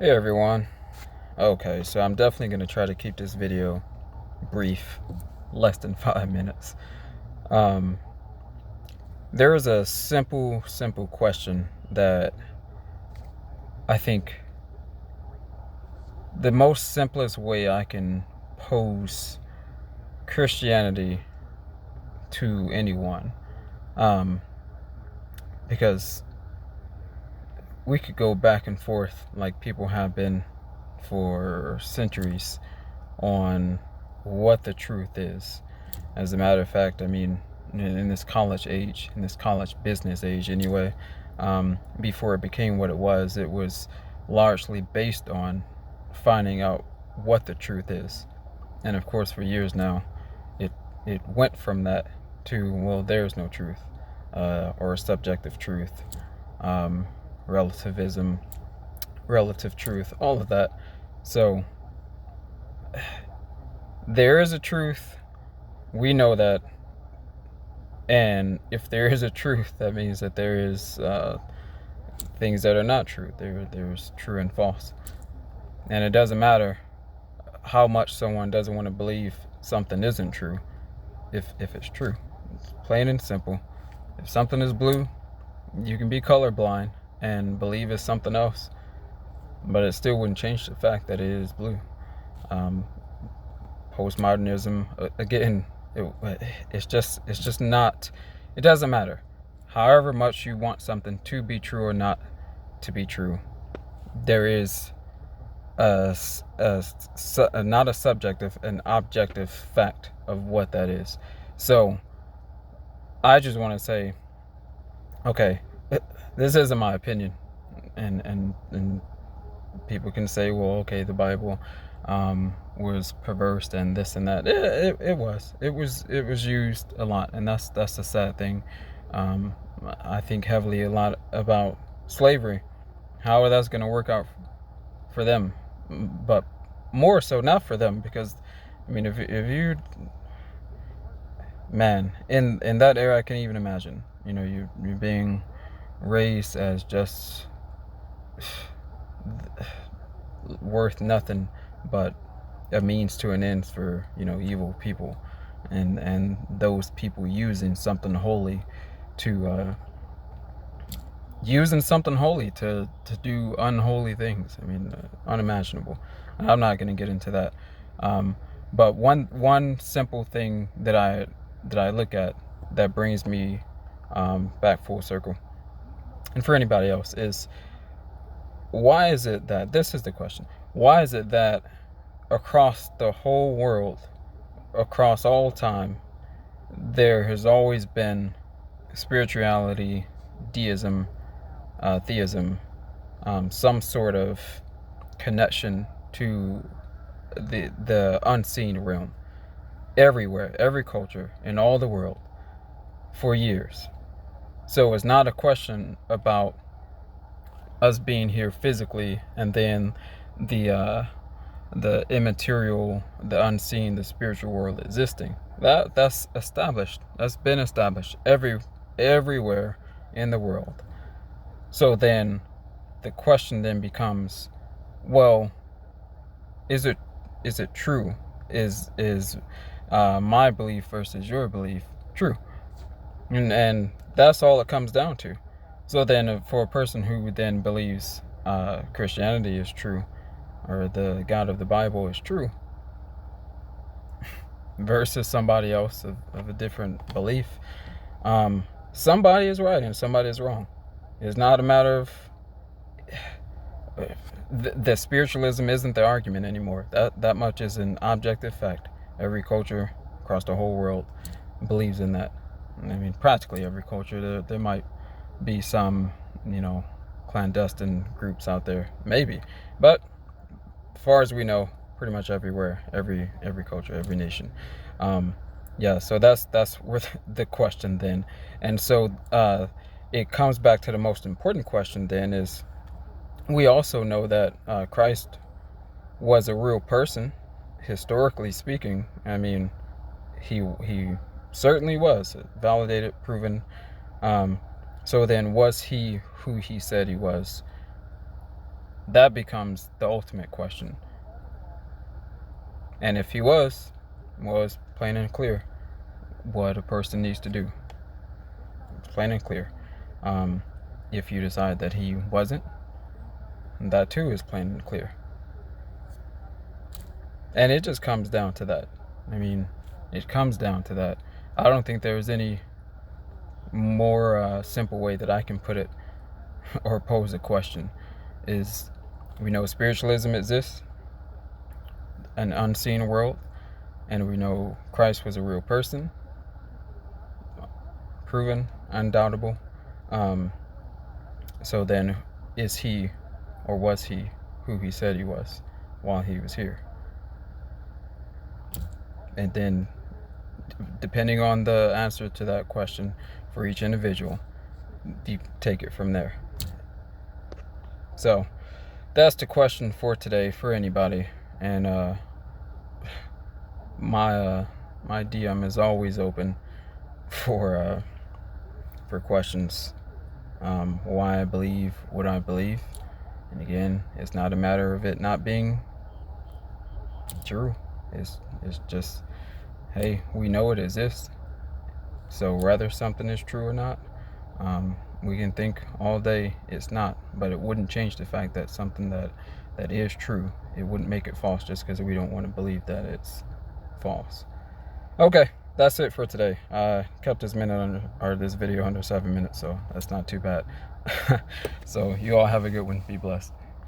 Hey everyone. Okay, so I'm definitely going to try to keep this video brief, less than 5 minutes. Um, there is a simple question that I think the most simplest way I can pose Christianity to anyone, because we could go back and forth like people have been for centuries on what the truth is. As a matter of fact, I mean, in this college age, in this college business age anyway, before it became what it was largely based on finding out what the truth is. And of course, for years now, it went from that to, well, there's no truth, or subjective truth, relativism, relative truth, all of that. So there is a truth. We know that. And if there is a truth, that means that there is things that are not true. There's true and false. And it doesn't matter how much someone doesn't want to believe something isn't true if it's true. It's plain and simple. If something is blue, you can be colorblind and believe it's something else, but it still wouldn't change the fact that it is blue. Postmodernism, again, it's just not, it doesn't matter however much you want something to be true or not to be true. There is not a subjective, an objective fact of what that is. So I just want to say, okay, this isn't my opinion, and people can say, well, okay, the Bible was perverse and this and that. It was used a lot, and that's the sad thing. I think heavily a lot about slavery, how that's going to work out for them, but more so not for them, because I mean, if you, man, in that era, I can even imagine, you're being raised as just worth nothing but a means to an end for evil people, and those people using something holy to do unholy things. I mean, unimaginable. I'm not going to get into that, but one simple thing that I look at that brings me back full circle, and for anybody else, is why is it that, this is the question, why is it that across the whole world, across all time, there has always been spirituality, deism, theism, some sort of connection to the unseen realm, everywhere, every culture in all the world, for years? So it's not a question about us being here physically and then the immaterial, the unseen, the spiritual world existing. That's established. That's been established everywhere in the world. So then the question then becomes, well, is it true? Is my belief versus your belief true? And that's all it comes down to. So then for a person who then believes Christianity is true, or the God of the Bible is true, versus somebody else of a different belief, somebody is right and somebody is wrong. It's not a matter of the spiritualism isn't the argument anymore. That much is an objective fact. Every culture across the whole world believes in that. I mean, practically every culture. There might be some, clandestine groups out there, maybe, but as far as we know, pretty much everywhere, every culture, every nation. Yeah, so that's worth the question then. And so it comes back to the most important question then, is we also know that Christ was a real person, historically speaking. I mean, he certainly was validated, proven. So then, was he who he said he was? that becomes the ultimate question. And if he was plain and clear what a person needs to do. It's plain and clear. If you decide that he wasn't, that too is plain and clear. And it just comes down to that. I mean, it comes down to that. I don't think there's any more simple way that I can put it or pose a question. Is we know spiritualism exists, an unseen world, and we know Christ was a real person, proven, undoubtable. So then, is he or was he who he said he was while he was here? And then, depending on the answer to that question for each individual, you take it from there. So that's the question for today for anybody. And my DM is always open for questions. Why I believe what I believe. And again, it's not a matter of it not being true. It's just, hey, we know it exists. So whether something is true or not, we can think all day it's not, but it wouldn't change the fact that something that is true, it wouldn't make it false just because we don't want to believe that it's false. Okay, that's it for today. I kept this video under 7 minutes, so that's not too bad. So you all have a good one. Be blessed.